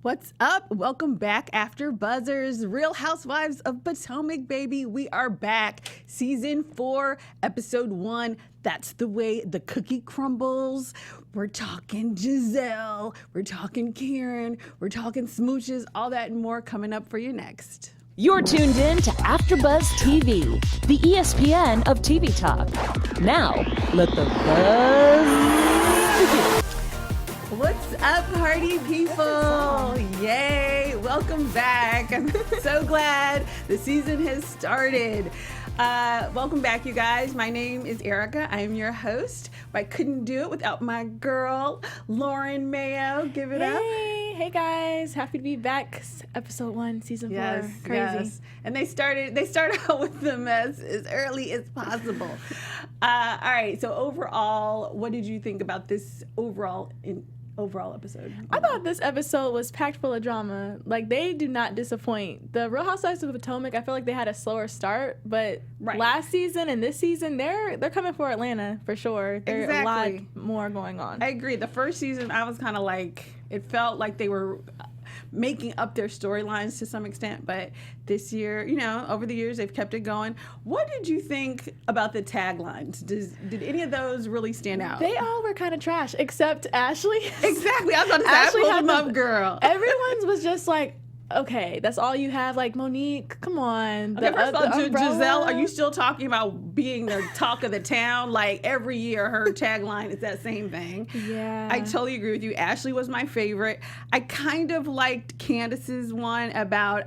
What's up? Welcome back, AfterBuzzers. Real Housewives of Potomac, baby. We are back. Season 4, Episode 1. That's the way the cookie crumbles. We're talking Gizelle. We're talking Karen. We're talking smooches. All that and more coming up for you next. You're tuned in to AfterBuzz TV, the ESPN of TV talk. Now, let the buzz begin. What's up, party people? Yay! Welcome back. I'm so glad the season has started. Welcome back, you guys. My name is Erika. I am your host. I couldn't do it without my girl, Lauren Mayo. Give it up. Hey guys, happy to be back. Episode 1, season 4. Crazy. Yes. And they started out with them as early as possible. All right. So overall, what did you think about this overall episode? I thought this episode was packed full of drama. Like, they do not disappoint. The Real Housewives of Potomac, I feel like they had a slower start, but last season and this season, they're coming for Atlanta for sure. There's a lot more going on. I agree. The first season, I was kind of like, it felt like they were making up their storylines to some extent, but this year, over the years, they've kept it going. What did you think about the taglines? Did any of those really stand out? They all were kind of trash, except Ashley. Exactly. I was about to say, Ashley pulled them up, girl. Everyone's was just like, okay, that's all you have? Like, Monique, come on. Okay, first of all, Gizelle, are you still talking about being the talk of the town? Like, every year, her tagline is that same thing. Yeah. I totally agree with you. Ashley was my favorite. I kind of liked Candiace's one about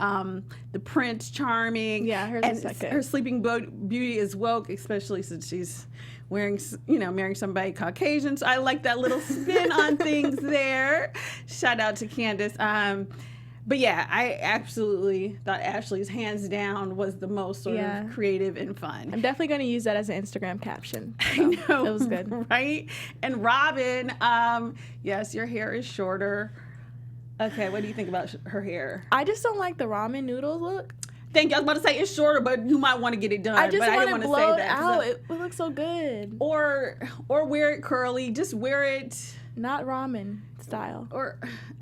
the Prince Charming. Yeah, hers and was second. Her Sleeping Beauty is woke, especially since she's marrying somebody Caucasian. So I like that little spin on things there. Shout out to Candiace. But yeah, I absolutely thought Ashley's hands down was the most sort of creative and fun. I'm definitely going to use that as an Instagram caption. So I know, it was good. Right? And Robyn, yes, your hair is shorter. Okay, what do you think about her hair? I just don't like the ramen noodles look. Thank you. I was about to say it's shorter, but you might want to get it done. I just want it blowed out. It looks so good. Or wear it curly. Just wear it. Not ramen style.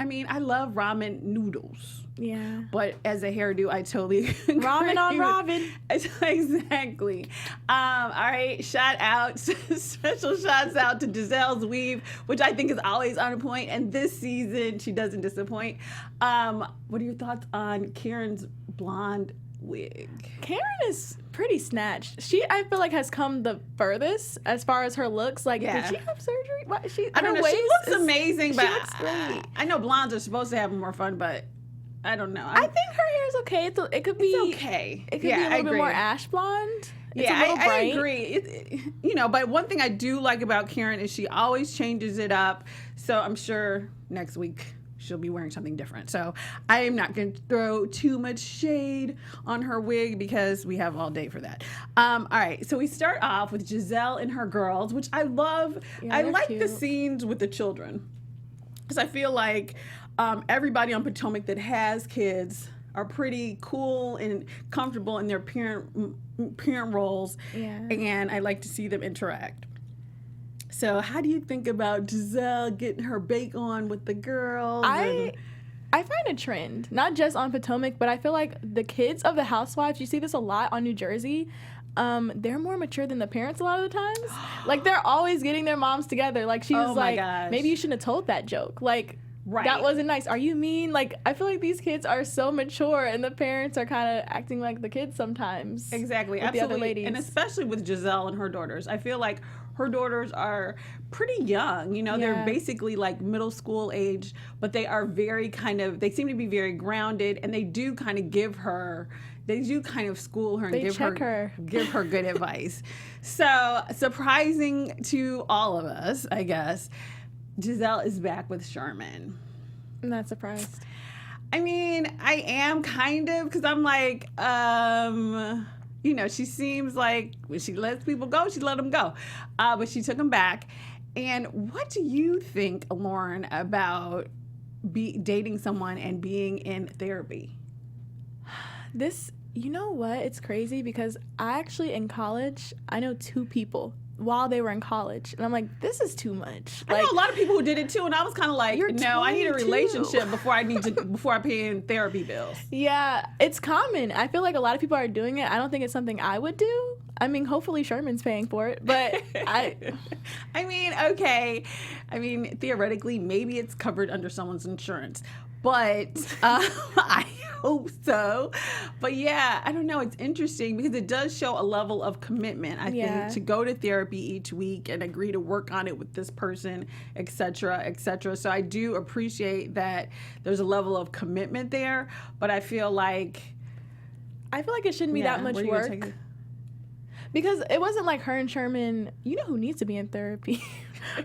I love ramen noodles. Yeah. But as a hairdo, I totally agree. Ramen on Robyn. Exactly. All right. Special shouts out to Giselle's weave, which I think is always on point. And this season, she doesn't disappoint. What are your thoughts on Karen's blonde wig? Karen is pretty snatched. She, I feel like, has come the furthest as far as her looks. Like, did she have surgery? What, I don't know. She looks amazing, but she looks great. I know blondes are supposed to have more fun, but I don't know. I think her hair is okay. It could be okay. It could be a little bit more ash blonde. I agree. But one thing I do like about Karen is she always changes it up. So I'm sure next week she'll be wearing something different. So I am not going to throw too much shade on her wig because we have all day for that. All right. So we start off with Gizelle and her girls, which I love. Yeah, I like cute. the scenes with the children because I feel like everybody on Potomac that has kids are pretty cool and comfortable in their parent roles. Yeah. And I like to see them interact. So how do you think about Gizelle getting her bake on with the girls? I find a trend, not just on Potomac, but I feel like the kids of the housewives, you see this a lot on New Jersey, they're more mature than the parents a lot of the times. Like, they're always getting their moms together. Like, she was like, maybe you shouldn't have told that joke. Like, that wasn't nice. Are you mean? Like, I feel like these kids are so mature, and the parents are kind of acting like the kids sometimes. Exactly, with absolutely. The other ladies. And especially with Giselle and her daughters. I feel like her daughters are pretty young. They're basically like middle school age, but they are they seem to be very grounded, and they do kind of school her and give her good advice. So, surprising to all of us, I guess, Giselle is back with Sherman. I'm not surprised. I mean, I am kind of, because I'm like, she seems like when she lets people go, she let them go. But she took them back. And what do you think, Lauren, about dating someone and being in therapy? You know what? It's crazy because I actually, in college, I know 2 people while they were in college. And I'm like, this is too much. I know a lot of people who did it too, and I was kind of like, no, I need a 22. relationship before I pay in therapy bills. Yeah, it's common. I feel like a lot of people are doing it. I don't think it's something I would do. I mean, hopefully Sherman's paying for it, but I mean, okay. I mean, theoretically, maybe it's covered under someone's insurance, but I hope so. But yeah, I don't know. It's interesting because it does show a level of commitment, I think, to go to therapy each week and agree to work on it with this person, et cetera, et cetera. So I do appreciate that there's a level of commitment there, but I feel like it shouldn't be that much work. Because it wasn't like her and Sherman, you know who needs to be in therapy?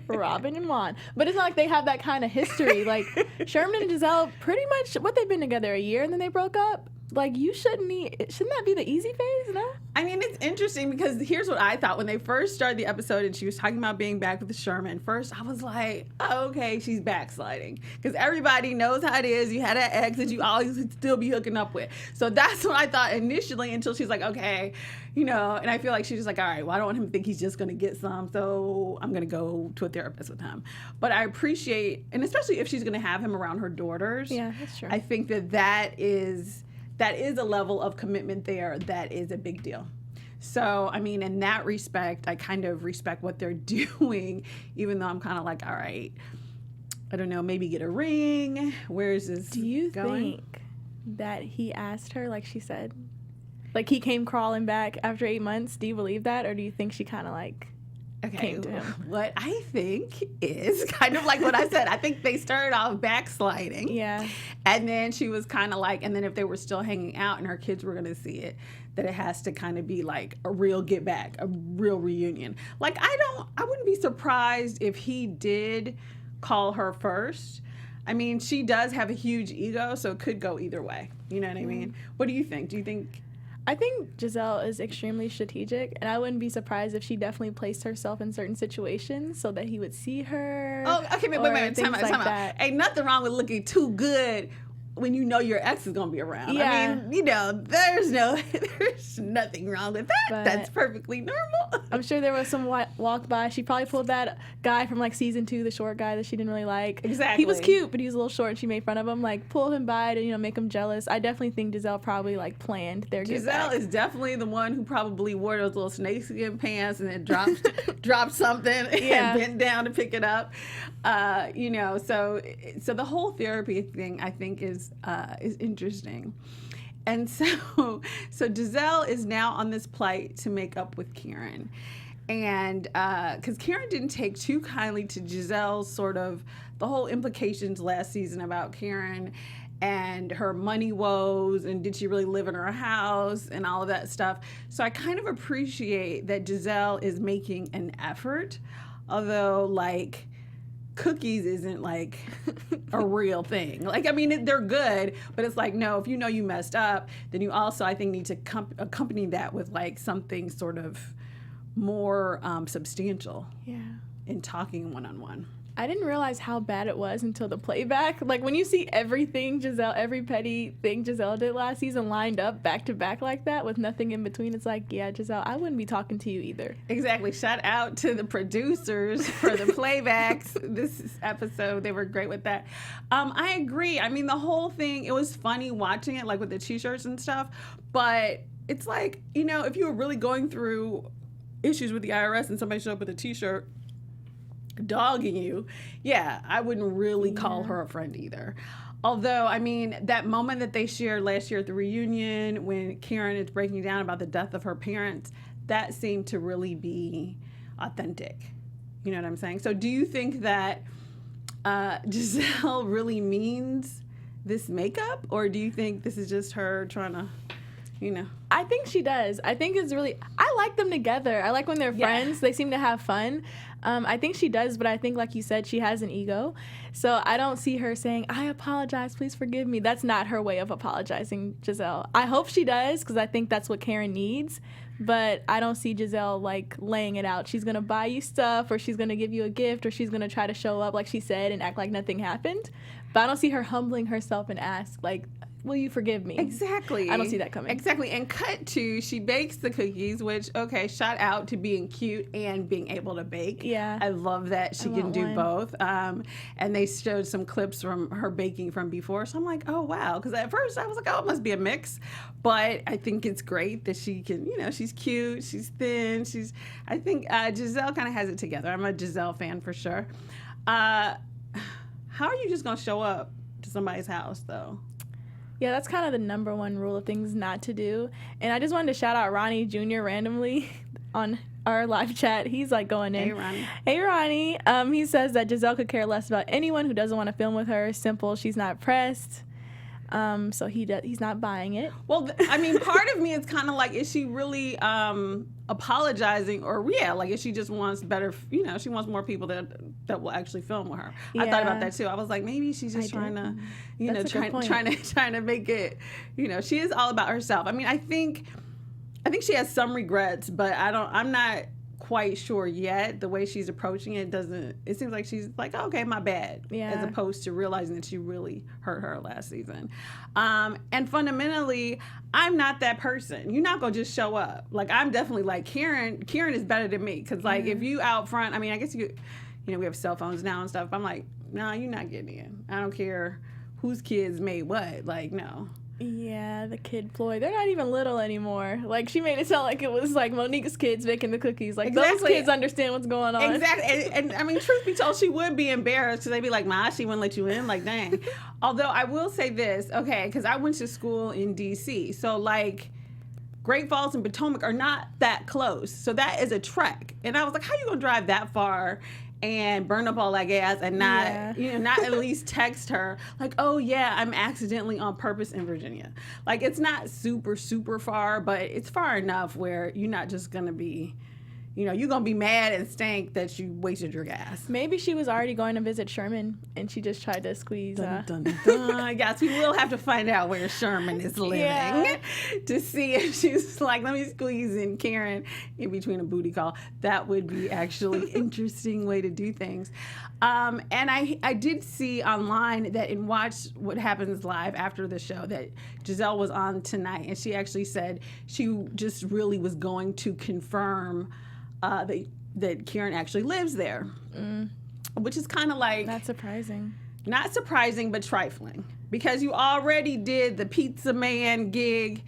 Robyn and Juan. But it's not like they have that kind of history. Like, Sherman and Giselle, pretty much, they've been together a year and then they broke up? Like, shouldn't that be the easy phase, no? I mean, it's interesting because here's what I thought. When they first started the episode and she was talking about being back with Sherman, first I was like, oh, okay, she's backsliding. Because everybody knows how it is. You had an ex that you always still be hooking up with. So that's what I thought initially until she's like, okay, and I feel like she's just like, all right, well, I don't want him to think he's just going to get some, so I'm going to go to a therapist with him. But I appreciate, and especially if she's going to have him around her daughters. Yeah, that's true. I think that is a level of commitment there that is a big deal. So, I mean, in that respect, I kind of respect what they're doing, even though I'm kind of like, all right, I don't know, maybe get a ring. Where is this Do you going? think that he asked her, like she said? Like, he came crawling back after 8 months? Do you believe that? Or do you think she kind of, like, came to him? What I think is kind of like what I said. I think they started off backsliding. Yeah. And then she was kind of like, and then if they were still hanging out and her kids were going to see it, that it has to kind of be like a real get back, a real reunion. Like, I wouldn't be surprised if he did call her first. I mean, she does have a huge ego, so it could go either way. You know what I mean? What do you think? Do you think... I think Giselle is extremely strategic, and I wouldn't be surprised if she definitely placed herself in certain situations so that he would see her. Oh, okay, wait. Time out. Ain't nothing wrong with looking too good when you know your ex is going to be around. Yeah. I mean, there's nothing wrong with that. But that's perfectly normal. I'm sure there was some walk by. She probably pulled that guy from, like, season 2, the short guy that she didn't really like. Exactly. He was cute, but he was a little short, and she made fun of him. Like, pull him by to, make him jealous. I definitely think Giselle probably, like, planned their get Giselle back. is definitely the one who probably wore those little snakeskin pants and then dropped something and bent down to pick it up. So the whole therapy thing, I think, is interesting. And so Giselle is now on this plight to make up with Karen. And because Karen didn't take too kindly to Giselle's sort of the whole implications last season about Karen and her money woes and did she really live in her house and all of that stuff. So I kind of appreciate that Giselle is making an effort, although, like, cookies isn't like a real thing. Like, I mean, they're good, but it's like, no, if you know you messed up, then you also, I think, need to accompany that with like something sort of more substantial in talking one-on-one. I didn't realize how bad it was until the playback. Like, when you see every petty thing Giselle did last season lined up back to back like that with nothing in between, it's like, yeah, Giselle, I wouldn't be talking to you either. Exactly. Shout out to the producers for the playbacks this episode. They were great with that. I agree. I mean, the whole thing, it was funny watching it, like with the t-shirts and stuff, but it's like, if you were really going through issues with the IRS and somebody showed up with a t-shirt dogging you, I wouldn't really call her a friend either. Although, I mean, that moment that they shared last year at the reunion when Karen is breaking down about the death of her parents, that seemed to really be authentic. You know what I'm saying? So do you think that Giselle really means this makeup, or do you think this is just her trying to, I think she does. I think it's really, I like them together. I like when they're friends. They seem to have fun. I think she does, but I think, like you said, she has an ego. So I don't see her saying, I apologize, please forgive me. That's not her way of apologizing, Giselle. I hope she does, because I think that's what Karen needs. But I don't see Giselle, like, laying it out. She's going to buy you stuff, or she's going to give you a gift, or she's going to try to show up, like she said, and act like nothing happened. But I don't see her humbling herself and ask, like, will you forgive me? Exactly. I don't see that coming. Exactly. And cut to, she bakes the cookies, which, okay, shout out to being cute and being able to bake. Yeah. I love that she can do both. And they showed some clips from her baking from before. So I'm like, oh, wow. Because at first I was like, oh, it must be a mix. But I think it's great that she can, she's cute, she's thin. I think Gizelle kind of has it together. I'm a Gizelle fan for sure. How are you just going to show up to somebody's house, though? Yeah, that's kind of the number one rule of things not to do. And I just wanted to shout out Ronnie Jr. randomly on our live chat. He's like going in. Hey, Ronnie. Hey, Ronnie. He says that Gizelle could care less about anyone who doesn't want to film with her. Simple. She's not pressed. So he's not buying it. Well, part of me is kind of like, is she really apologizing, or if she just wants better, she wants more people that will actually film with her. Yeah. I thought about that too. I was like, maybe she's just trying to make it, she is all about herself. I think she has some regrets, but I'm not quite sure yet. The way she's approaching it seems like she's like, oh, okay, my bad, as opposed to realizing that she really hurt her last season. And fundamentally, I'm not that person. You're not gonna just show up. Like, I'm definitely like, Karen is better than me, because like, if you out front, I guess we have cell phones now and stuff. I'm like, no, you're not getting in. I don't care whose kids made what. Like, no. Yeah, the kid ploy. They're not even little anymore. Like, she made it sound like it was like Monique's kids making the cookies. Like, those kids understand what's going on. Exactly. And truth be told, she would be embarrassed, because they'd be like, Ma, she wouldn't let you in. Like, dang. Although I will say this, okay, because I went to school in D.C. So, like, Great Falls and Potomac are not that close. So that is a trek. And I was like, how you going to drive that far and burn up all that gas and not, not at least text her like, oh yeah, I'm accidentally on purpose in Virginia. Like, it's not super, super far, but it's far enough where you're not just going to be, you're going to be mad and stank that you wasted your gas. Maybe she was already going to visit Sherman and she just tried to squeeze. Dun, dun, dun. Yes, we will have to find out where Sherman is living to see if she's like, let me squeeze in Karen in between a booty call. That would be actually interesting way to do things. And I did see online that in Watch What Happens Live after the show that Gizelle was on tonight, and she actually said she just really was going to confirm that Karen actually lives there, which is kind of like... Not surprising. Not surprising, but trifling, because you already did the Pizza Man gag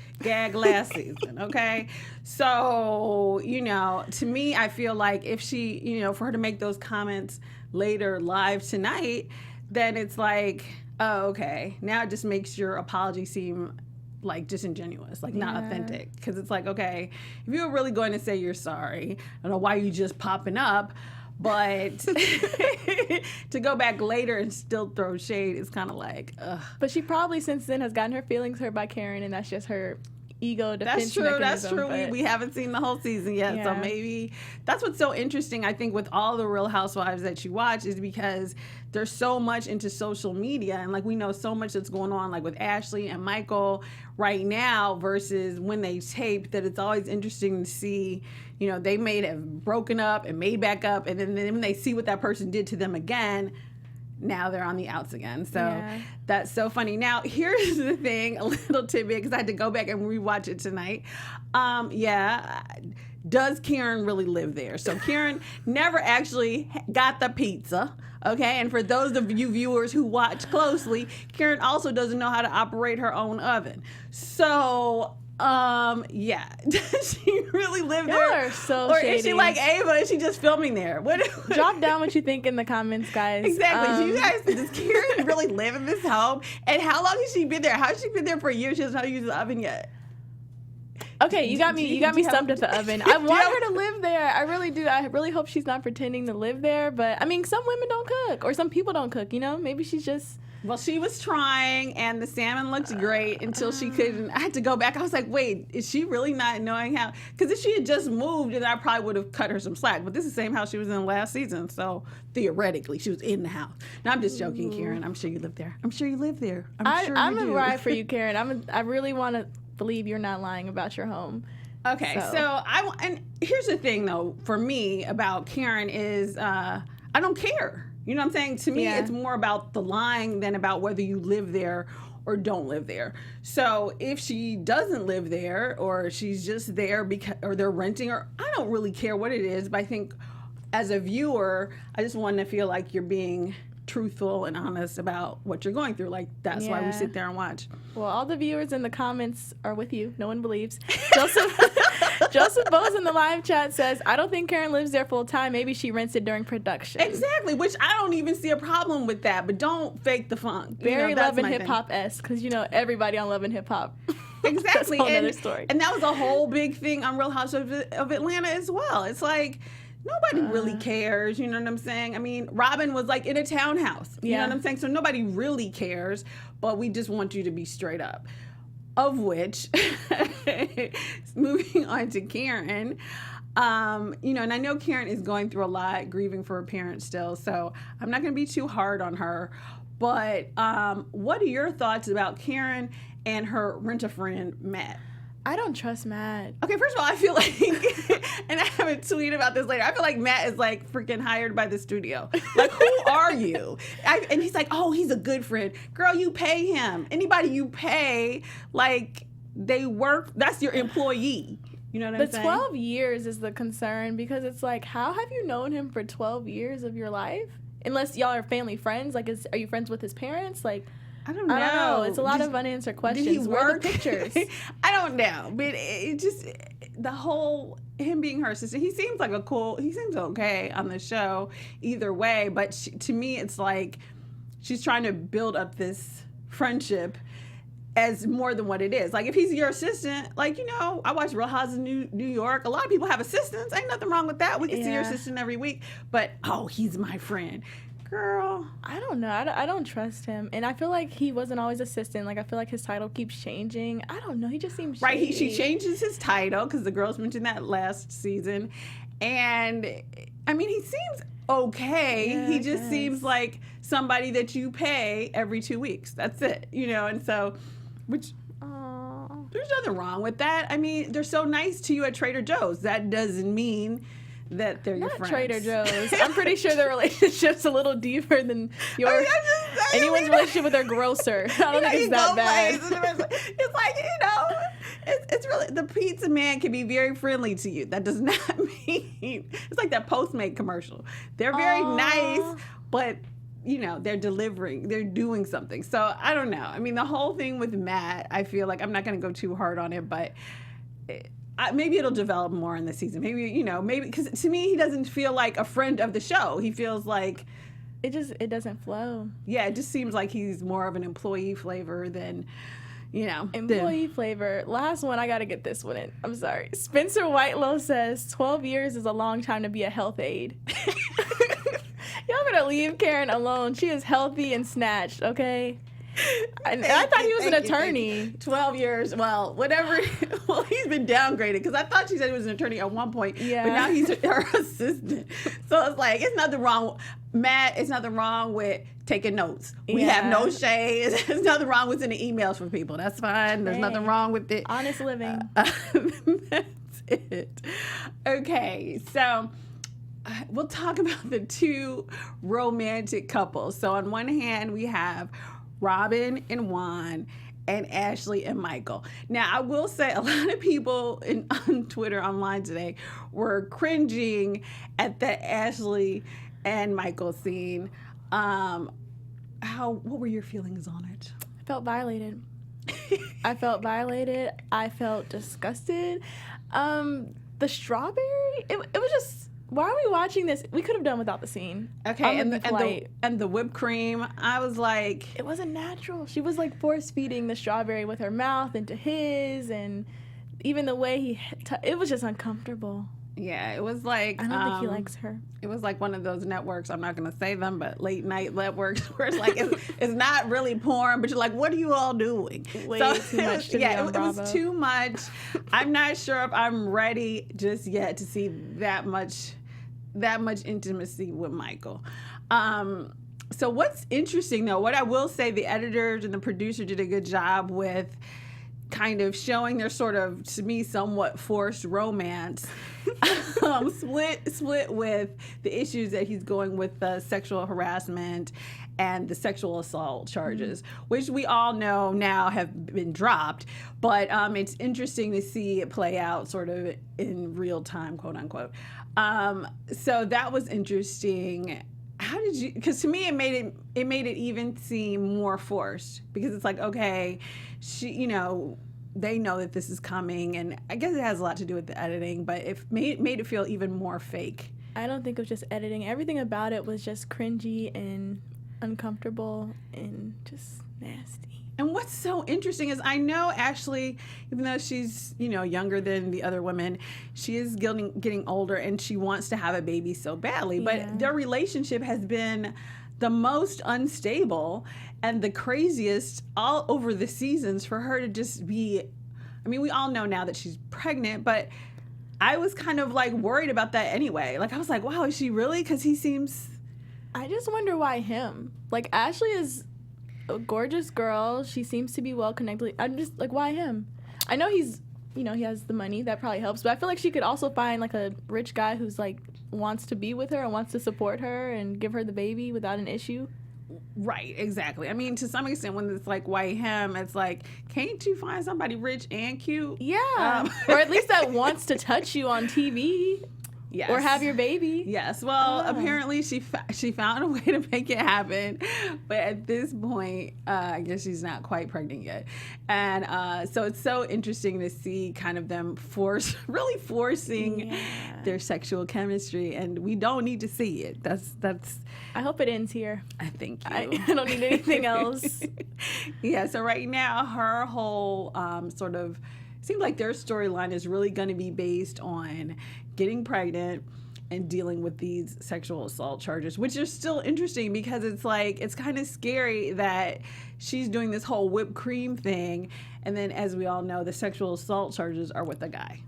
last season, okay? So, to me, I feel like if she, for her to make those comments later live tonight, then it's like, oh, okay, now it just makes your apology seem like disingenuous, like not authentic, because it's like, okay, if you were really going to say you're sorry, I don't know why you just popping up, but to go back later and still throw shade is kind of like, ugh. But she probably since then has gotten her feelings hurt by Karen, and that's just her ego defense mechanism. That's true. We haven't seen the whole season yet, so maybe that's what's so interesting, I think, with all the Real Housewives that you watch, is because there's so much into social media, and like we know so much that's going on, like with Ashley and Michael right now versus when they taped, that it's always interesting to see, they may have broken up and made back up, and then when they see what that person did to them again, now they're on the outs again. So that's so funny. Now, here's the thing, a little tidbit, because I had to go back and rewatch it tonight. Does Karen really live there? So Karen never actually got the pizza, okay? And for those of you viewers who watch closely, Karen also doesn't know how to operate her own oven. So... does she really live there? Are so or shady. Is she like Ava? Is she just filming there? Drop down what you think in the comments, guys. Exactly. Does Karen really live in this home? And how long has she been there? How has she been there for a year? She doesn't know how to use the oven yet. Okay, you got me stumped at the oven. I want her to live there. I really do. I really hope she's not pretending to live there. But some women don't cook, or some people don't cook. Maybe she's just... Well, she was trying, and the salmon looked great until she couldn't. I had to go back. I was like, wait, is she really not knowing how? Because if she had just moved, then I probably would have cut her some slack. But this is the same house she was in last season, so theoretically, she was in the house. No, I'm just joking, Karen. I'm sure you live there. I'm sure you live there. I'm going to ride for you, Karen. I really want to believe you're not lying about your home. Okay, so and here's the thing, though, for me about Karen is I don't care. You know what I'm saying? To me, it's more about the lying than about whether you live there or don't live there. So if she doesn't live there, or she's just there because, or they're renting, or I don't really care what it is, but I think as a viewer, I just want to feel like you're being truthful and honest about what you're going through. Like, that's why we sit there and watch. Well, all the viewers in the comments are with you. No one believes. Joseph Bose in the live chat says, I don't think Karen lives there full time. Maybe she rents it during production. Exactly, which I don't even see a problem with that, but don't fake the funk. Very Love and Hip Hop-esque, because everybody on Love and Hip Hop. Exactly. That's a whole other story. And that was a whole big thing on Real Housewives of Atlanta as well. It's like, nobody really cares, you know what I'm saying? I mean, Robyn was like in a townhouse, you know what I'm saying? So nobody really cares, but we just want you to be straight up. Of which, moving on to Karen, and I know Karen is going through a lot, grieving for her parents still, so I'm not going to be too hard on her. But what are your thoughts about Karen and her rent-a-friend, Matt? I don't trust Matt. Okay, first of all, I feel like, and I have a tweet about this later, I feel like Matt is like freaking hired by the studio. Like, who are you? And he's like, oh, he's a good friend. Girl, you pay him. Anybody you pay, like, they work, that's your employee. You know what I'm saying? The 12 years is the concern, because it's like, how have you known him for 12 years of your life? Unless y'all are family friends. Like, are you friends with his parents? Like, I don't know. I don't know. It's a lot of unanswered questions. Did he Where are work? the pictures? I don't know. But it just, the whole, him being her sister, he seems okay on the show either way. But to me, it's like she's trying to build up this friendship as more than what it is. Like, if he's your assistant, like, I watch Real Houses of New York. A lot of people have assistants. Ain't nothing wrong with that. We can see your assistant every week. But, oh, he's my friend. Girl, I don't know. I don't trust him. And I feel like he wasn't always assistant. Like, I feel like his title keeps changing. I don't know. He just seems shady. Right. She changes his title because the girls mentioned that last season. And, I mean, he seems okay. Yeah, he just seems like somebody that you pay every 2 weeks. That's it. And so, which... There's nothing wrong with that. I mean, they're so nice to you at Trader Joe's. That doesn't mean that they're your friends. Trader Joe's. I'm pretty sure their relationship's a little deeper than anyone's relationship with their grocer. I don't think it's that bad. It's like, it's really, the pizza man can be very friendly to you. That does not mean, it's like that Postmate commercial. They're very nice, but they're delivering, they're doing something. So I don't know. I mean, the whole thing with Matt, I feel like I'm not going to go too hard on it, but maybe it'll develop more in the season. Maybe, maybe, because to me, he doesn't feel like a friend of the show. He feels like it doesn't flow. Yeah, it just seems like he's more of an employee flavor than, Employee flavor. Last one, I got to get this one in. I'm sorry. Spencer Whitelow says 12 years is a long time to be a health aide. Y'all better leave Karen alone. She is healthy and snatched, okay? I thought he was an attorney. 12 years. Well, whatever. Well, he's been downgraded because I thought she said he was an attorney at one point. Yeah. But now he's her assistant. So it's like, it's nothing wrong. Matt, it's nothing wrong with taking notes. We have no shade. There's nothing wrong with sending emails from people. That's fine. There's nothing wrong with it. Honest living. That's it. Okay. So we'll talk about the two romantic couples. So on one hand, we have Robyn and Juan and Ashley and Michael. Now, I will say a lot of people on Twitter online today were cringing at the Ashley and Michael scene. What were your feelings on it? I felt violated. I felt disgusted. The strawberry, it was just, why are we watching this? We could have done without the scene. Okay, and the whipped cream, I was like... It wasn't natural. She was like force-feeding the strawberry with her mouth into his, and even the way it was just uncomfortable. Yeah, it was like... I don't think he likes her. It was like one of those networks, I'm not going to say them, but late night networks where it's like, it's not really porn, but you're like, what are you all doing? Way too much to be on Bravo. It was too much. I'm not sure if I'm ready just yet to see that much intimacy with Michael. So what's interesting, though, what I will say, the editors and the producer did a good job with kind of showing their sort of, to me, somewhat forced romance, split with the issues that he's going with, the sexual harassment and the sexual assault charges, which we all know now have been dropped. But it's interesting to see it play out sort of in real time, quote unquote. So that was interesting. How did you? Because to me, it made it even seem more forced, because it's like, okay, they know that this is coming, and I guess it has a lot to do with the editing, but it made it feel even more fake. I don't think it was just editing. Everything about it was just cringy and uncomfortable and just nasty. And what's so interesting is I know Ashley, even though she's, younger than the other women, she is getting older and she wants to have a baby so badly. But their relationship has been the most unstable and the craziest all over the seasons for her to just be. I mean, we all know now that she's pregnant, but I was kind of like worried about that anyway. Like, I was like, wow, is she really? Because he seems. I just wonder why him. Like, Ashley is a gorgeous girl. She seems to be well connected. I'm just like, why him? I know he's, he has the money. That probably helps. But I feel like she could also find like a rich guy who's like wants to be with her and wants to support her and give her the baby without an issue. Right, exactly. I mean, to some extent, when it's like, why him? It's like, can't you find somebody rich and cute? Yeah. Or at least that wants to touch you on TV. Yes. Or have your baby. Yes. Well, apparently she found a way to make it happen. But at this point, I guess she's not quite pregnant yet. And so it's so interesting to see kind of them really forcing their sexual chemistry. And we don't need to see it. That's. I hope it ends here. I think I don't need anything else. Yeah. So right now, her whole sort of seems like their storyline is really going to be based on getting pregnant and dealing with these sexual assault charges, which are still interesting because it's like, it's kind of scary that she's doing this whole whipped cream thing. And then, as we all know, the sexual assault charges are with the guy.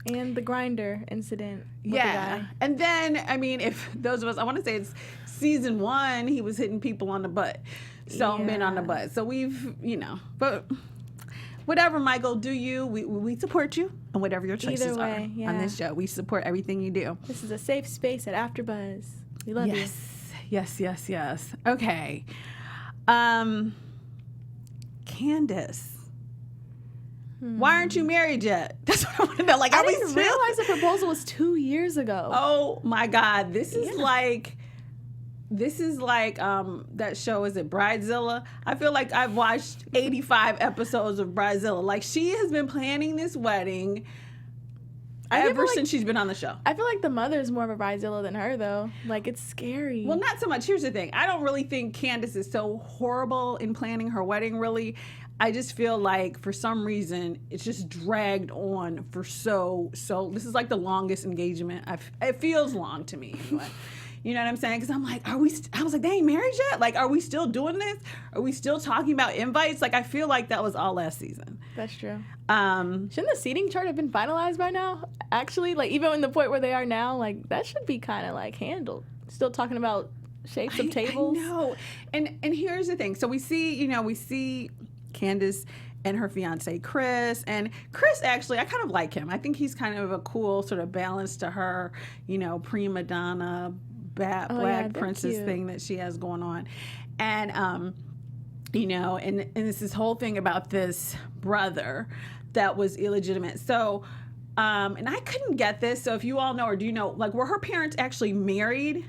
And the grinder incident with the guy. And then, I mean, if those of us, I want to say it's season 1, he was hitting people on the butt. So men on the butt. So we've, but whatever, Michael, do you. We support you and whatever your choices are on this show. We support everything you do. This is a safe space at AfterBuzz. We love you. Yes. Okay. Candiace. Why aren't you married yet? That's what I want to know. Like, I didn't realize the proposal was 2 years ago. Oh my God. This is like that show, is it Bridezilla? I feel like I've watched 85 episodes of Bridezilla. Like, she has been planning this wedding ever since she's been on the show. I feel like the mother is more of a Bridezilla than her, though. Like, it's scary. Well, not so much. Here's the thing. I don't really think Candiace is so horrible in planning her wedding, really. I just feel like for some reason it's just dragged on for so. This is like the longest engagement. It feels long to me anyway. You know what I'm saying? Because I'm like, I was like, they ain't married yet? Like, are we still doing this? Are we still talking about invites? Like, I feel like that was all last season. That's true. Shouldn't the seating chart have been finalized by now? Actually, like, even in the point where they are now, like, that should be kind of like handled. Still talking about shapes of tables. I know. And here's the thing. So we see Candiace and her fiance Chris, and Chris, actually, I kind of like him. I think he's kind of a cool sort of balance to her, prima donna, black princess thing that she has going on. And and it's this whole thing about this brother that was illegitimate. So and I couldn't get this. So if you all know, or do you know, like, were her parents actually married?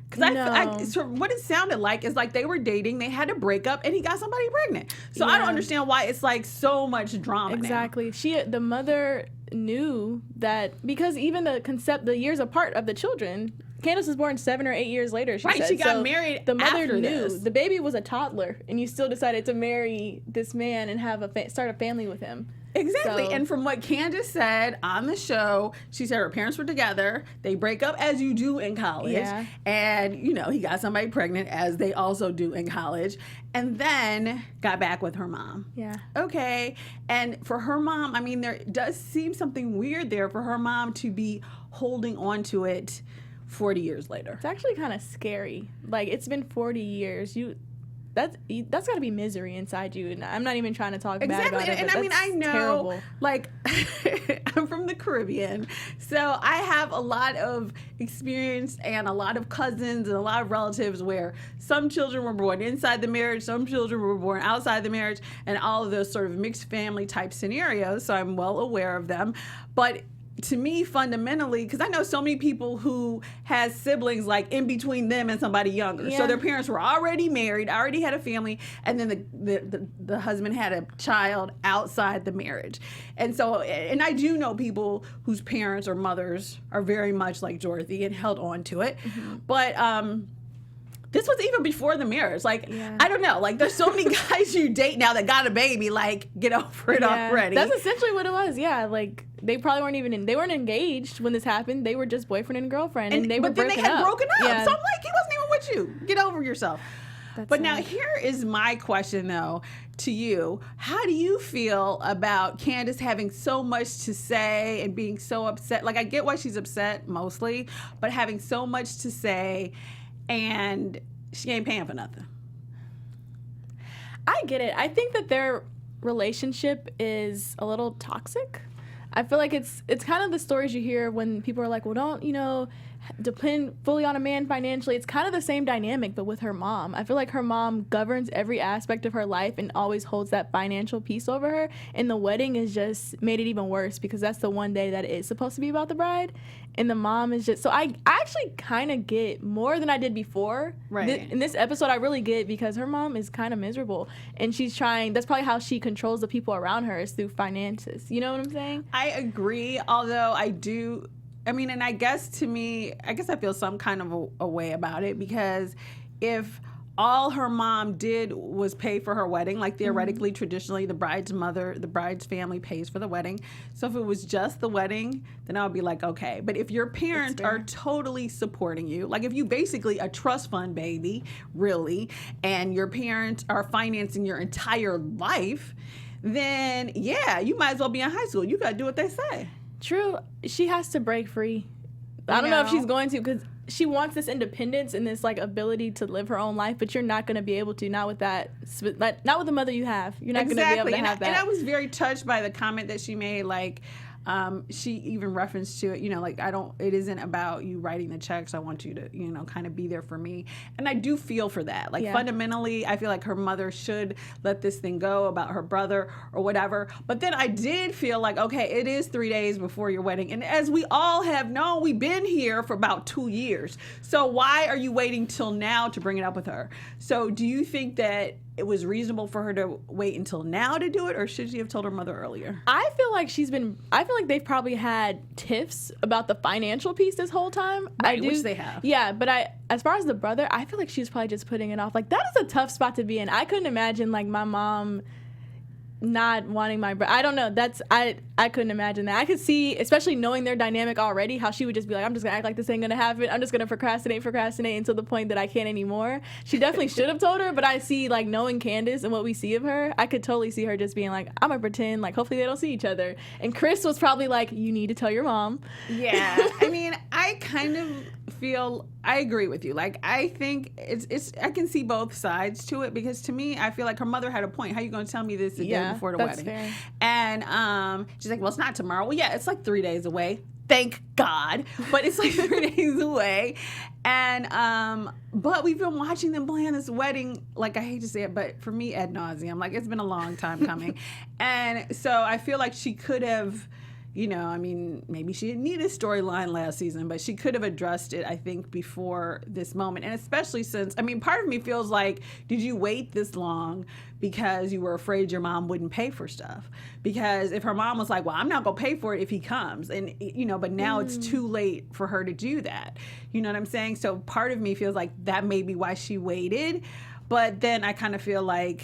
Because so what it sounded like is like they were dating, they had to break up, and he got somebody pregnant. So I don't understand why it's like so much drama. Exactly. The mother knew that, because even the years apart of the children, Candiace was born 7 or 8 years later. She got married. The mother after knew this. The baby was a toddler, and you still decided to marry this man and have start a family with him. Exactly. And from what Candiace said on the show, she said her parents were together. They break up as you do in college. Yeah. And, he got somebody pregnant as they also do in college. And then got back with her mom. Yeah. Okay. And for her mom, I mean, there does seem something weird there for her mom to be holding on to it 40 years later. It's actually kind of scary. Like, it's been 40 years. got to be misery inside you. And I'm not even trying to talk bad about it. And I mean, I know, terrible. Like, I'm from the Caribbean, so I have a lot of experience and a lot of cousins and a lot of relatives where some children were born inside the marriage, some children were born outside the marriage, and all of those sort of mixed family type scenarios. So I'm well aware of them. But to me, fundamentally, because I know so many people who has siblings like in between them and somebody younger. So their parents were already married, already had a family, and then the husband had a child outside the marriage. And so, and I do know people whose parents or mothers are very much like Dorothy and held on to it. But this was even before the marriage. Like, I don't know. Like, there's so many guys you date now that got a baby. Like, get over it already. That's essentially what it was. Yeah, like, they probably they weren't engaged when this happened. They were just boyfriend and girlfriend, and they were broken up. But then they had broken up. Yeah. So I'm like, he wasn't even with you. Get over yourself. But now here is my question, though, to you. How do you feel about Candiace having so much to say and being so upset? Like, I get why she's upset mostly, but having so much to say and she ain't paying for nothing. I get it. I think that their relationship is a little toxic. I feel like it's kind of the stories you hear when people are like, well, don't, depend fully on a man financially. It's kind of the same dynamic, but with her mom. I feel like her mom governs every aspect of her life and always holds that financial piece over her. And the wedding has just made it even worse because that's the one day that it is supposed to be about the bride. And the mom is just, so I actually kind of get more than I did before. Right. In this episode, I really get because her mom is kind of miserable. And she's trying, that's probably how she controls the people around her is through finances. You know what I'm saying? I agree, although and I guess to me, I feel some kind of a way about it because if all her mom did was pay for her wedding, like theoretically, traditionally, the bride's family pays for the wedding. So if it was just the wedding, then I would be like, okay. But if your parents are totally supporting you, like if you basically a trust fund baby, really, and your parents are financing your entire life, then you might as well be in high school. You got to do what they say. True. She has to break free. I don't know if she's going to because she wants this independence and this like ability to live her own life, but you're not going to be able to, not with the mother you have. You're not going to be able to have that. And I was very touched by the comment that she made, like, she even referenced to it, it isn't about you writing the checks. I want you to, kind of be there for me. And I do feel for that. Like fundamentally, I feel like her mother should let this thing go about her brother or whatever. But then I did feel like, okay, it is 3 days before your wedding. And as we all have known, we've been here for about 2 years. So why are you waiting till now to bring it up with her? So do you think that it was reasonable for her to wait until now to do it, or should she have told her mother earlier? I feel like they've probably had tiffs about the financial piece this whole time. Right, which they have. Yeah, but as far as the brother, I feel like she's probably just putting it off. Like, that is a tough spot to be in. I couldn't imagine, like, my mom not wanting my brother. I don't know. I couldn't imagine that. I could see, especially knowing their dynamic already, how she would just be like, I'm just going to act like this ain't going to happen. I'm just going to procrastinate until the point that I can't anymore. She definitely should have told her, but I see, like, knowing Candiace and what we see of her, I could totally see her just being like, I'm going to pretend, like, hopefully they don't see each other. And Chris was probably like, you need to tell your mom. Yeah. I mean, I kind of feel, I agree with you. Like, I think it's I can see both sides to it because to me, I feel like her mother had a point. How you going to tell me this the day before the wedding? Fair. And she's like, well, it's not tomorrow. Well, yeah, it's like 3 days away. Thank God. But it's like 3 days away. And, but we've been watching them plan this wedding, like, I hate to say it, but for me, ad nauseum. Like, it's been a long time coming. And so I feel like she could have, maybe she didn't need a storyline last season, but she could have addressed it, I think, before this moment. And especially since, part of me feels like, did you wait this long because you were afraid your mom wouldn't pay for stuff? Because if her mom was like, well, I'm not going to pay for it if he comes, and, but now it's too late for her to do that. You know what I'm saying? So part of me feels like that may be why she waited. But then I kind of feel like,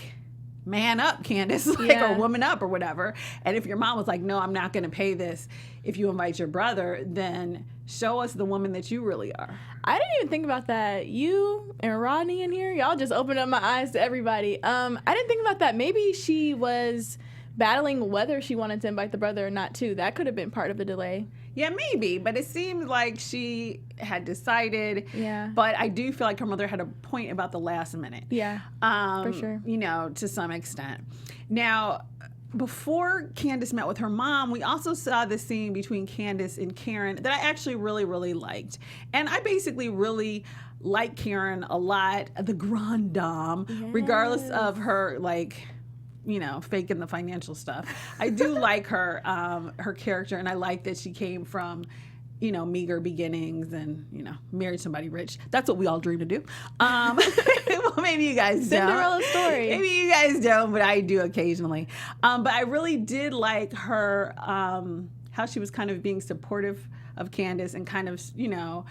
man up, Candiace, or woman up or whatever. And if your mom was like, no, I'm not going to pay this if you invite your brother, then show us the woman that you really are. I didn't even think about that. You and Rodney in here, y'all just opened up my eyes to everybody. I didn't think about that. Maybe she was battling whether she wanted to invite the brother or not, too. That could have been part of the delay. Yeah, maybe, but it seemed like she had decided. Yeah. But I do feel like her mother had a point about the last minute. Yeah, for sure. You know, to some extent. Now, before Candiace met with her mom, we also saw this scene between Candiace and Karen that I actually really, really liked. And I basically really like Karen a lot, the grande dame, regardless of her, like, you know, faking the financial stuff. I do like her character, and I like that she came from, you know, meager beginnings and, you know, married somebody rich. That's what we all dream to do. Well, maybe you guys don't. Cinderella story. Maybe you guys don't, but I do occasionally. But I really did like her, how she was kind of being supportive of Candiace and kind of, you know,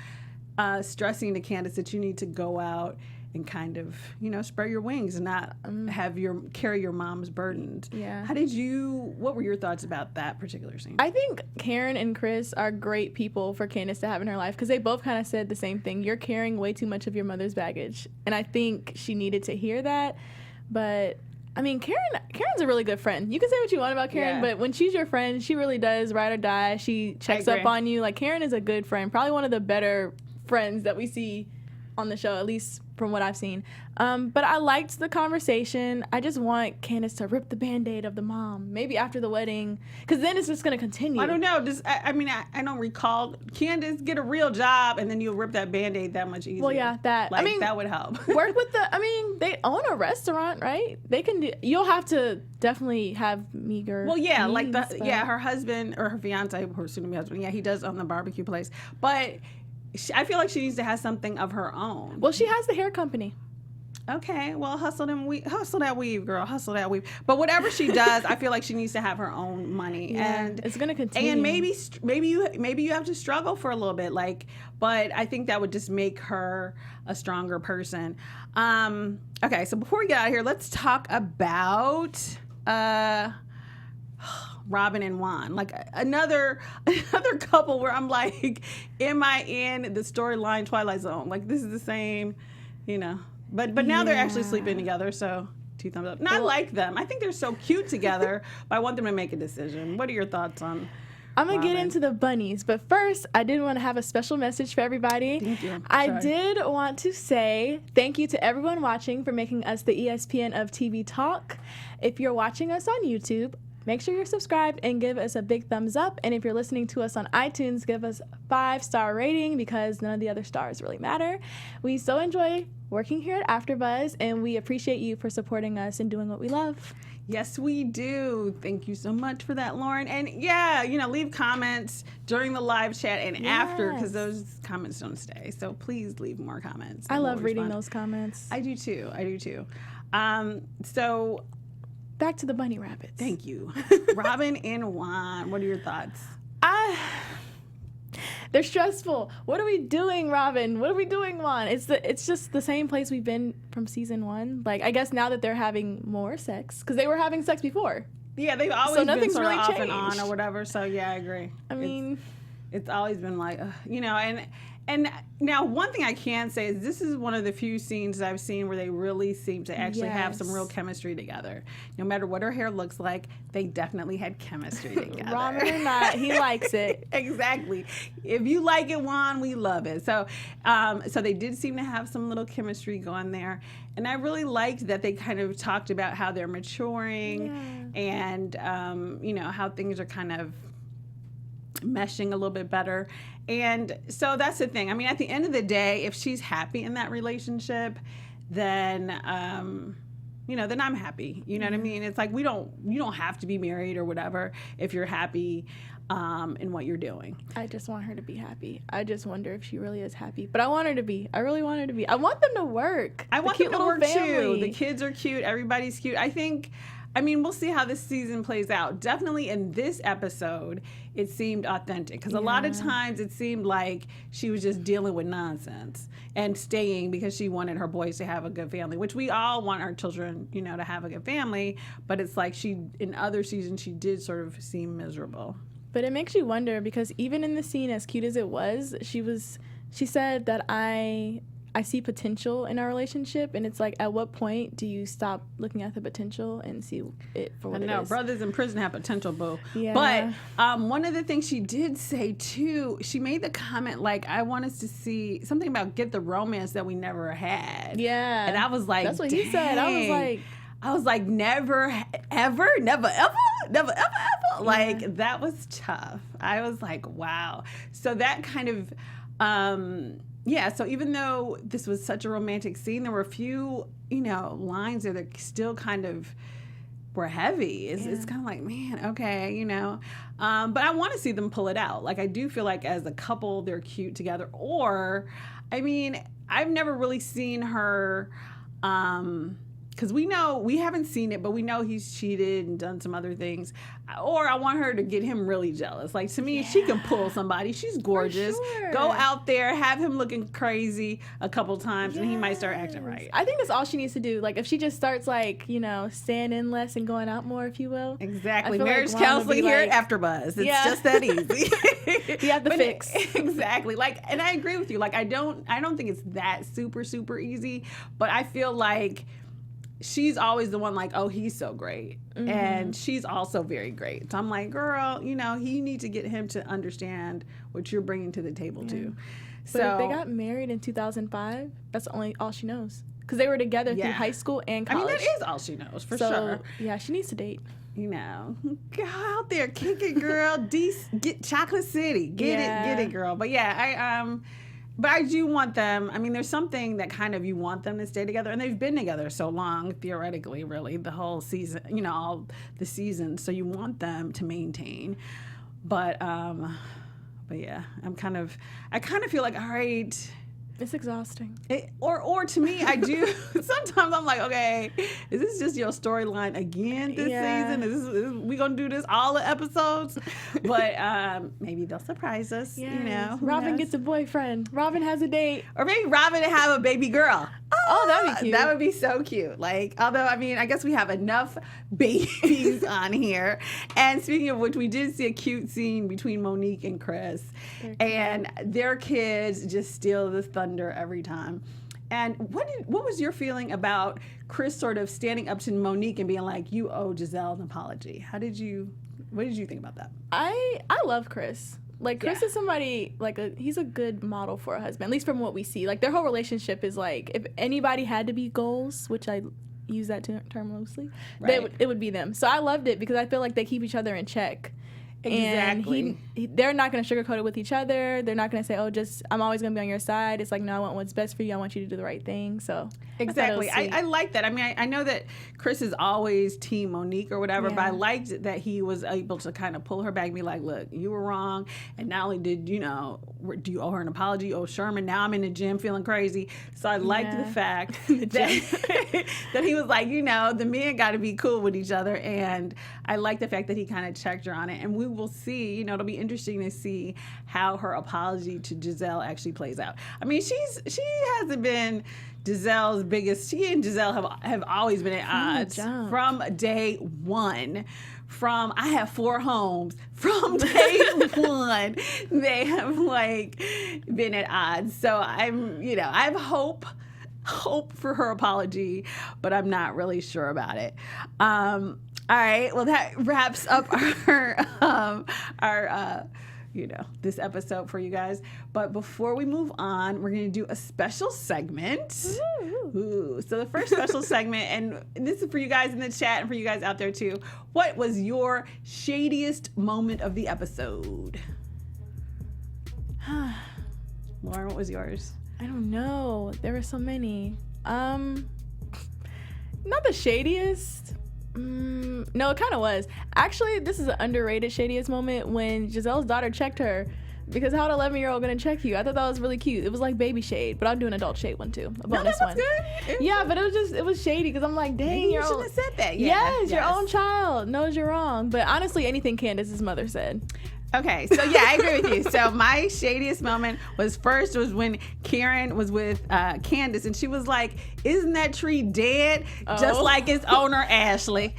stressing to Candiace that you need to go out and kind of, you know, spread your wings and not carry your mom's burdens. Yeah. What were your thoughts about that particular scene? I think Karen and Chris are great people for Candiace to have in her life because they both kind of said the same thing. You're carrying way too much of your mother's baggage. And I think she needed to hear that. But, I mean, Karen's a really good friend. You can say what you want about Karen, but when she's your friend, she really does ride or die. She checks up on you. Like, Karen is a good friend, probably one of the better friends that we see on the show, at least from what I've seen. But I liked the conversation. I just want Candiace to rip the Band-Aid of the mom, maybe after the wedding, because then it's just going to continue. I don't know. I don't recall. Candiace, get a real job, and then you'll rip that Band-Aid that much easier. Well, yeah, that. Like, I mean, that would help. Work with they own a restaurant, right? They can do, you'll have to definitely have meager Well, yeah, means, like her husband, or her fiance, her soon-to-be husband, yeah, he does own the barbecue place. But I feel like she needs to have something of her own. Well, she has the hair company. Okay, well, hustle that weave, girl, hustle that weave. But whatever she does, I feel like she needs to have her own money, and it's gonna continue. And maybe you have to struggle for a little bit, like. But I think that would just make her a stronger person. Okay, so before we get out of here, let's talk about Robyn and Juan, like another couple where I'm like, am I in the storyline Twilight Zone? Like, this is the same, you know. But now they're actually sleeping together, so 2 thumbs up. I like them. I think they're so cute together, but I want them to make a decision. What are your thoughts on I'm going to get into the bunnies, but first, I did want to have a special message for everybody. Thank you. I did want to say thank you to everyone watching for making us the ESPN of TV Talk. If you're watching us on YouTube, make sure you're subscribed and give us a big thumbs up. And if you're listening to us on iTunes, give us a 5-star rating because none of the other stars really matter. We so enjoy working here at AfterBuzz, and we appreciate you for supporting us and doing what we love. Yes, we do. Thank you so much for that, Lauren. And yeah, you know, leave comments during the live chat and after, because those comments don't stay. So please leave more comments. I love reading those comments. I do too. So back to the bunny rabbits. Thank you. Robyn and Juan, what are your thoughts? They're stressful. What are we doing, Robyn? What are we doing, Juan? It's just the same place we've been from season 1. Like, I guess now that they're having more sex, because they were having sex before. Yeah, they've always been sort of off and on or whatever. So yeah, I agree. I mean, it's always been like, you know, and now one thing I can say is this is one of the few scenes I've seen where they really seem to actually have some real chemistry together. No matter what her hair looks like, they definitely had chemistry together. Robyn or not, he likes it. Exactly. If you like it, Juan, we love it. So, so they did seem to have some little chemistry going there. And I really liked that they kind of talked about how they're maturing and, you know, how things are kind of meshing a little bit better. And so that's the thing. I mean, at the end of the day, if she's happy in that relationship, then you know, then I'm happy. You know what I mean? It's like you don't have to be married or whatever if you're happy in what you're doing. I just want her to be happy. I just wonder if she really is happy. But I want her to be. I really want her to be. I want them to work. I want them to work too. The kids are cute. Everybody's cute. I mean, we'll see how this season plays out. Definitely in this episode, it seemed authentic. Because a lot of times it seemed like she was just dealing with nonsense and staying because she wanted her boys to have a good family, which we all want our children, you know, to have a good family. But it's like in other seasons, she did sort of seem miserable. But it makes you wonder because even in the scene, as cute as it was, she said that I I see potential in our relationship, and it's like, at what point do you stop looking at the potential and see it for what it is? Brothers in prison have potential, boo. Yeah. But one of the things she did say too, she made the comment like, I want us to see something about get the romance that we never had. Yeah. And I was like, that's what he said. I was like, never, ever, never, ever, never, ever, ever. Like, that was tough. I was like, wow. So that kind of, so even though this was such a romantic scene, there were a few, lines that still kind of were heavy. It's kind of like, man, okay, But I want to see them pull it out. Like, I do feel like as a couple, they're cute together. Or, I mean, I've never really seen her, because we haven't seen it, but we know he's cheated and done some other things. Or I want her to get him really jealous. Like, to me, she can pull somebody. She's gorgeous. Sure. Go out there, have him looking crazy a couple times, and he might start acting right. I think that's all she needs to do. Like, if she just starts, like, staying in less and going out more, if you will. Exactly. Marriage counseling here at AfterBuzz. It's just that easy. You have the fix. Exactly. Like, and I agree with you. Like, I don't think it's that super, super easy, but I feel like she's always the one like, oh, he's so great. Mm-hmm. And she's also very great. So I'm like, girl, you need to get him to understand what you're bringing to the table too. But if they got married in 2000, that's all she knows. Because they were together through high school and college. I mean, that is all she knows, for sure. Yeah, she needs to date. Go out there, kick it, girl. Get Chocolate City. Get it, girl. But but I do want them. I mean, there's something that kind of you want them to stay together, and they've been together so long, theoretically, really, the whole season, all the seasons. So you want them to maintain. But yeah, I kind of feel like, all right. It's exhausting. Or to me, I do. Sometimes I'm like, okay, is this just your storyline again this season? Is we gonna do this all the episodes? But maybe they'll surprise us. Yes. Robyn gets a boyfriend. Robyn has a date. Or maybe Robyn to have a baby girl. Oh, that'd be cute. That would be so cute. Like, although, I mean, I guess we have enough babies on here. And speaking of which, we did see a cute scene between Monique and Chris. And their kids just steal the thunder every time. And what was your feeling about Chris sort of standing up to Monique and being like, you owe Giselle an apology? What did you think about that? I love Chris. Like, Chris is somebody, like, he's a good model for a husband, at least from what we see. Like, their whole relationship is, like, if anybody had to be goals, which I use that term loosely, it would be them. So I loved it because I feel like they keep each other in check. Exactly. And they're not going to sugarcoat it with each other. They're not going to say, oh, I'm always going to be on your side. It's like, no, I want what's best for you. I want you to do the right thing. So exactly. I like that. I mean, I know that Chris is always team Monique or whatever, but I liked that he was able to kind of pull her back and be like, look, you were wrong. And not only did, do you owe her an apology? Oh, Sherman, now I'm in the gym feeling crazy. So I liked the fact that he was like, the men got to be cool with each other. And I like the fact that he kind of checked her on it. And we will see, it'll be interesting to see how her apology to Giselle actually plays out. I mean, she hasn't been Giselle's biggest. She and Giselle have always been at odds from day one. From I have 4 homes from day one, they have been at odds. So I have hope for her apology, but I'm not really sure about it. All right, well, that wraps up our this episode for you guys. But before we move on, we're going to do a special segment. Ooh. So the first special segment, and this is for you guys in the chat and for you guys out there too. What was your shadiest moment of the episode? Lauren, what was yours? I don't know. There were so many. Not the shadiest. No, it kind of was. Actually, this is an underrated shadiest moment when Giselle's daughter checked her. Because how an 11-year-old gonna check you? I thought that was really cute. It was like baby shade, but I'll do an adult shade one too. A bonus one. Good. Yeah, but it was shady because I'm like, dang, you shouldn't have said that. Yes, your own child knows you're wrong. But honestly, anything Candiace's mother said. Okay, so yeah, I agree with you. So my shadiest moment was when Karen was with Candiace, and she was like, "Isn't that tree dead? Just like its owner, Ashley."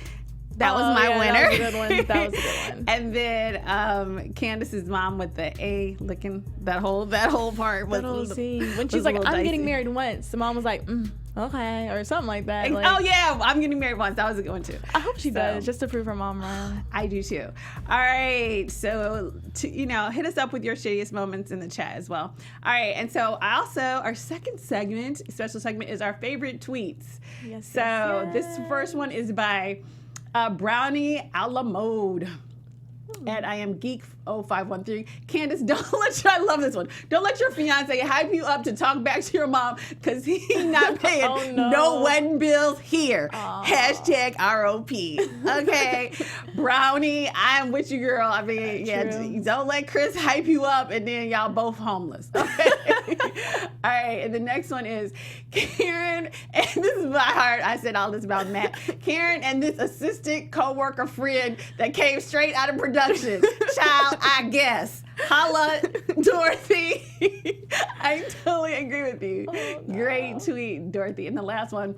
That was my winner. That was a good one. That was a good one. And then Candiace's mom with the A licking that whole part was That whole scene. When was she's a like, little I'm dicey. getting married once. The mom was like, okay, or something like that. Like, Oh yeah, I'm getting married once. That was a good one too. I hope she does, just to prove her mom wrong. I do too. All right, so hit us up with your shadiest moments in the chat as well. All right, and so our second special segment is our favorite tweets. Yes. So this first one is by Brownie a la mode. And I am Geek 0513. Candiace, I love this one. Don't let your fiance hype you up to talk back to your mom because he's not paying no wedding bills here. Hashtag ROP. Okay. Brownie, I'm with you, girl. I mean, don't let Chris hype you up and then y'all both homeless. Okay. All right. And the next one is Karen, and this is my heart. I said all this about Matt. Karen and this assistant co-worker friend that came straight out of production. Child, I guess. Holla, Dorothy. I totally agree with you. Oh, no. Great tweet, Dorothy. And the last one,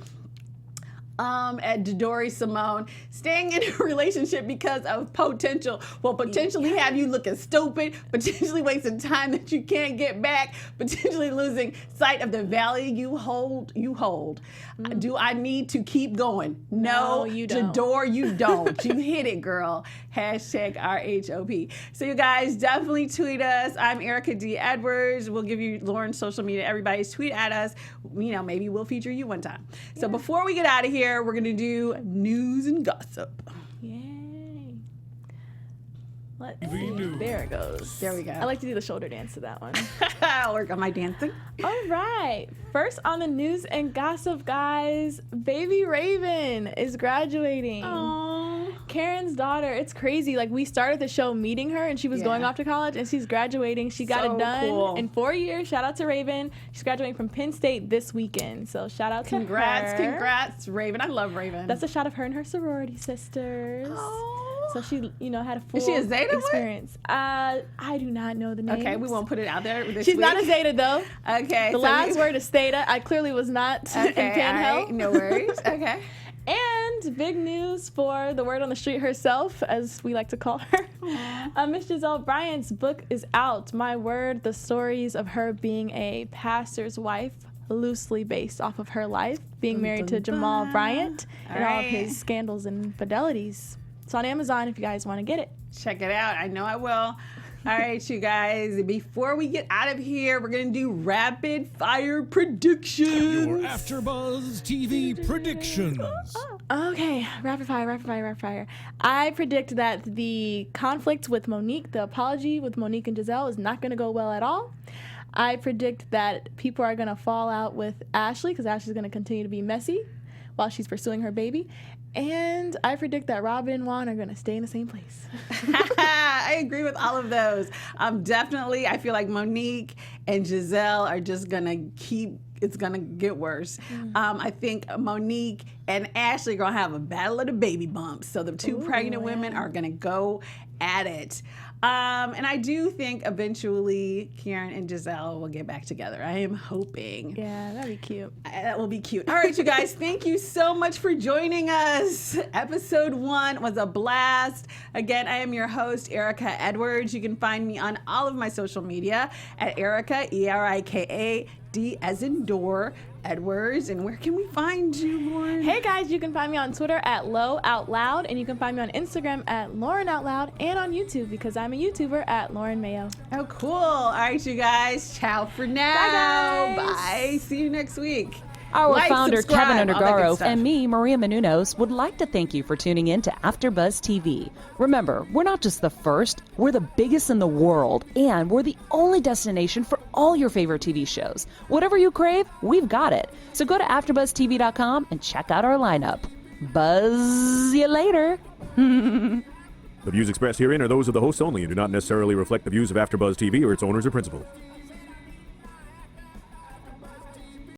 at Dory Simone, staying in a relationship because of potential will potentially have you looking stupid, potentially wasting time that you can't get back, potentially losing sight of the value you hold. Do I need to keep going? No, you don't. Jador, you don't. You hit it, girl. Hashtag RHOP. So you guys definitely tweet us. I'm Erika D. Edwards. We'll give you Lauren's social media. Everybody's tweet at us. Maybe we'll feature you one time. So before we get out of here, we're going to do news and gossip. Yay. Let's see. There it goes. There we go. I like to do the shoulder dance to that one. I'll work on my dancing. All right. First on the news and gossip, guys, baby Raven is graduating. Aww. Karen's daughter. It's crazy. Like, we started the show meeting her, and she was going off to college, and she's graduating. She got it done in 4 years. Shout out to Raven. She's graduating from Penn State this weekend. So shout out to her. Congrats, Raven. I love Raven. That's a shot of her and her sorority sisters. Oh. So she, had a full Is she a Zeta experience. I do not know the name. Okay, we won't put it out there this She's week. not a Zeta, though. Okay. The last word is Theta. I clearly was not in Penn Hill. Right, no worries. Okay. And big news for the word on the street herself, as we like to call her. Miss Gizelle Bryant's book is out. My Word, the stories of her being a pastor's wife, loosely based off of her life, being married to Jamal Bryant, and all of his scandals and infidelities. It's on Amazon if you guys want to get it. Check it out. I know I will. All right, you guys. Before we get out of here, we're going to do rapid fire predictions. Your AfterBuzz TV predictions. Okay, rapid fire. I predict that the conflict with Monique, the apology with Monique and Giselle, is not going to go well at all. I predict that people are going to fall out with Ashley because Ashley's going to continue to be messy while she's pursuing her baby. And I predict that Robyn and Juan are going to stay in the same place. I agree with all of those. I feel like Monique and Giselle are just going to it's going to get worse. I think Monique and Ashley are going to have a battle of the baby bumps. So the two pregnant women are going to go at it. And I do think eventually Karen and Giselle will get back together. I am hoping. Yeah, that'd be cute. That will be cute. All right, you guys, thank you so much for joining us. Episode 1 was a blast. Again, I am your host, Erika Edwards. You can find me on all of my social media at Erika, ERIKA, as in door, Edwards. And where can we find you, Lauren? Hey guys, you can find me on Twitter at LowOutLoud, and you can find me on Instagram at LaurenOutLoud, and on YouTube because I'm a YouTuber at Lauren Mayo. Oh, cool. All right, you guys. Ciao for now. Bye, guys. Bye. See you next week. Our founder, subscribe, Kevin all that good Undergaro, stuff. and me, Maria Menounos, would like to thank you for tuning in to AfterBuzz TV. Remember, we're not just the first, we're the biggest in the world, and we're the only destination for all your favorite TV shows. Whatever you crave, we've got it. So go to AfterBuzzTV.com and check out our lineup. Buzz you later. The views expressed herein are those of the hosts only and do not necessarily reflect the views of AfterBuzz TV or its owners or principals.